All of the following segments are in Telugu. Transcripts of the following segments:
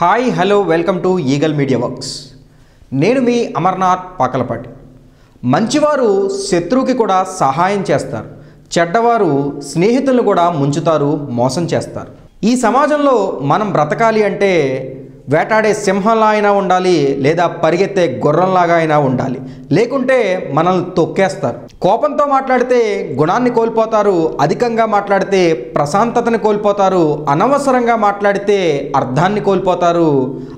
Hi hello welcome to eagle media works. నేను మీ అమర్నాథ్ పాకలపాటి. మంచివారు శత్రువుకి కూడా సహాయం చేస్తారు, చెడ్డవారు స్నేహితులను కూడా ముంచుతారు, మోసం చేస్తారు. ఈ సమాజంలో మనం బ్రతకాలి అంటే వేటాడే సింహంలా అయినా ఉండాలి, లేదా పరిగెత్తే గుర్రంలాగా అయినా ఉండాలి, లేకుంటే మనల్ని తొక్కేస్తారు. కోపంతో మాట్లాడితే గుణాన్ని కోల్పోతారు, అధికంగా మాట్లాడితే ప్రశాంతతని కోల్పోతారు, అనవసరంగా మాట్లాడితే అర్థాన్ని కోల్పోతారు,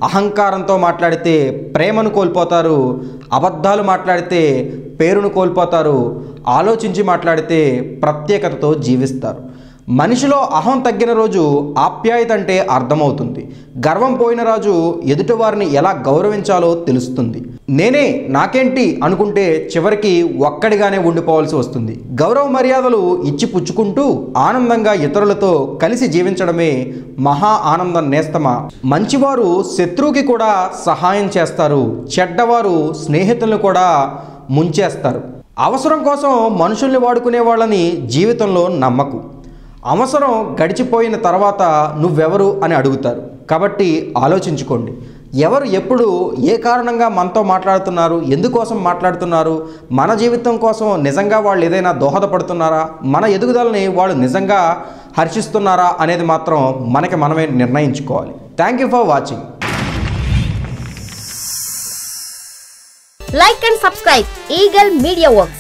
అహంకారంతో మాట్లాడితే ప్రేమను కోల్పోతారు, అబద్ధాలు మాట్లాడితే పేరును కోల్పోతారు, ఆలోచించి మాట్లాడితే ప్రత్యేకతతో జీవిస్తారు. మనిషిలో అహం తగ్గిన రోజు ఆప్యాయత అంటే అర్థమవుతుంది. గర్వం పోయిన రోజు ఎదుటివారిని ఎలా గౌరవించాలో తెలుస్తుంది. నేనే నాకేంటి అనుకుంటే చివరికి ఒక్కడిగానే ఉండిపోవాల్సి వస్తుంది. గౌరవ మర్యాదలు ఇచ్చి పుచ్చుకుంటూ ఆనందంగా ఇతరులతో కలిసి జీవించడమే మహా ఆనందం నేస్తమా. మంచివారు శత్రువుకి కూడా సహాయం చేస్తారు, చెడ్డవారు స్నేహితులను కూడా ముంచేస్తారు. అవసరం కోసం మనుషుల్ని వాడుకునే వాళ్ళని జీవితంలో నమ్మకు. అవసరం గడిచిపోయిన తర్వాత నువ్వెవరు అని అడుగుతారు. కాబట్టి ఆలోచించుకోండి, ఎవరు ఎప్పుడు ఏ కారణంగా మనతో మాట్లాడుతున్నారు, ఎందుకోసం మాట్లాడుతున్నారు, మన జీవితం కోసం నిజంగా వాళ్ళు ఏదైనా దోహదపడుతున్నారా, మన ఎదుగుదలని వాళ్ళు నిజంగా హర్షిస్తున్నారా అనేది మాత్రం మనకి మనమే నిర్ణయించుకోవాలి. Thank you for watching. Like and subscribe Eagle Media Works.